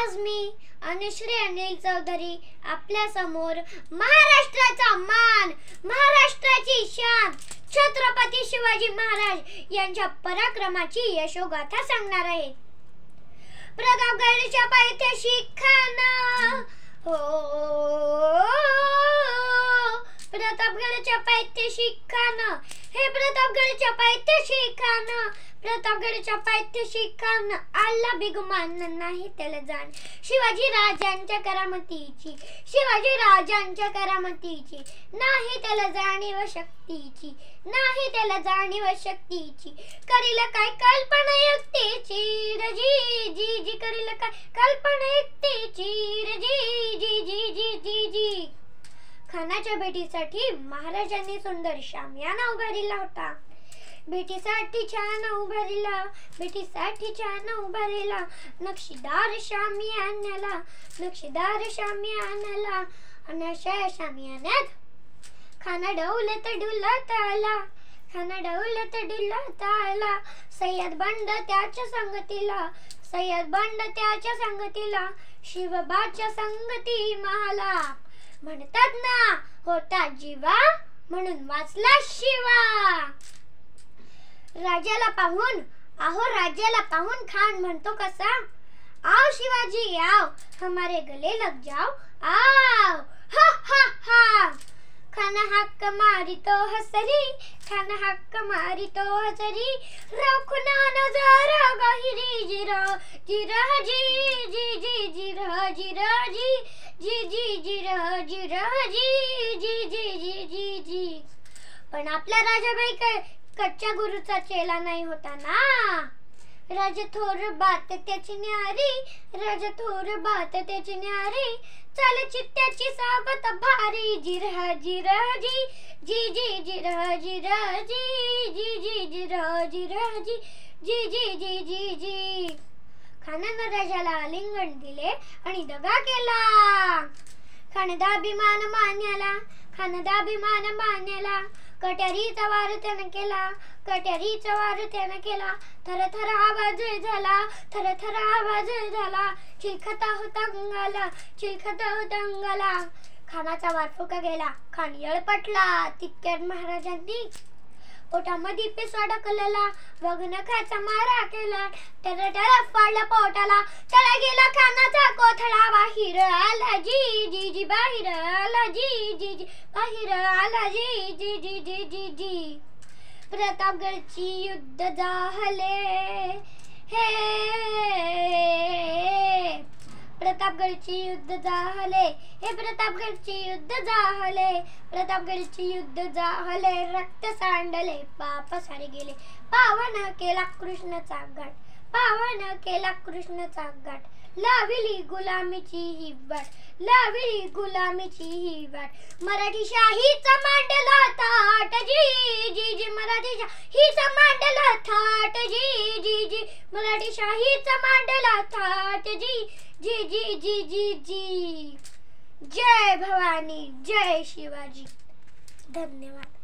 आज मी अनुश्री अनिल चौधरी आपल्या समोर महाराष्ट्राचा मान, महाराष्ट्राची शान छत्रपती शिवाजी महाराज यांच्या पराक्रमाची यशोगाथा सांगणार आहे। प्रतापगडच्या पायथ्याशी खाना हो, प्रतापगडच्या पायथ्याशी खाना, हे प्रतापगडच्या पायथ्याशी खाना, प्रतापगडच्या पायथ्याशी खाना, आला बिगुमान नाही त्याला जाण शिवाजी राजांच्या करामतीची, शिवाजी राजांच्या करामतीची, नाही त्याला जाणीव शक्तीची, नाही त्याला जाणीव शक्तीची, करील काय कल्पना युक्तीची रे जी जी जी, करील काय कल्पना युक्तीची रे जी जी जी जी जी जी। खानाच्या भेटीसाठी महाराजांनी सुंदर शामियाना उभारला होता। भेटीसाठी छान उभारला, भेटीसाठी छान उभारला, नक्षीदार शामियानाला, नक्षीदार शामियानाला, आणि अशा शामियान्यात खाना डौलत डुलत आला, खाना डौलत डुलत आला, सय्यद बंड त्याच्या संगतीला, सय्यद बंड त्याच्या संगतीला, शिवबाच्या संगती महाला, म्हणतात ना होता जीवा म्हणून वाचला शिवा। राजाला पाहून, आहो राजाला पाहून खान म्हणतो कसा, आओ शिवाजी आओ हमारे गले लग जाओ आओ, हा हा हा। खाना हक्क मारी तो हसरी, खाना हक्क मारी तो हसरी, रखना नजर गहिरी जिरा जिरा जी जी जी जिरा जिरा जी जी जी जिरा जिरा जी जी जी जी जी जी। पण आपला राजाबाई काय कच्च्या गुरुचा चेला नाही होता ना। राजा थोर बात त्याची न्यारी, राजा थोर बात त्याची न्यारी, चाल चित्त्याची साबत भारी, जिरा जिरा जी जी जी जिरा जिरा जी जी जी जिरा जिरा जी जी जी जी जी जी। खानानं राजाला आलिंगन दिले आणि दगा केला। खानदाभिमान मान्याला, खानदाभिमान मान्याला, कट्यारीचा वार त्यानं केला, कट्यारीचा वार त्यानं केला, थर थर आवाज झाला, थर थर आवाज झाला, चिलखता होता अंगाला, चिलखता होता अंगाला। खानाचा वार फुका गेला, खान येळपटला, तितक्यात महाराजांनी पोटामध्ये पिस अडकलेला, वगनखाचा मारा केला, तर त्याला फाडला पोटाला, त्याला गेला खानाचा कोथळा, बाहेर आला जी जी जी, बाहेर आला जी जी जी, बाहेर आला जी जी जी जी जी जी। प्रतापगडची युद्ध झाले हे, प्रतापगडची युद्ध झाले हे, प्रतापगडची युद्ध झाले, प्रतापगडची युद्ध झाले, रक्त सांडले पाप सारे गेले, पावन केला कृष्णाचा घाट, पावन केला कृष्णाचा घाट, लाविली गुलामीची ही वाट, लाविली गुलामीची ही वाट, मराठी शाहीचा मांडला थाट जी जी जी, मराठी शाहीचा मांडला थाट जी जी जी, मराठी शाहीचा मांडला थाट जी जी जी जी जी जी। जय भवानी, जय शिवाजी। धन्यवाद।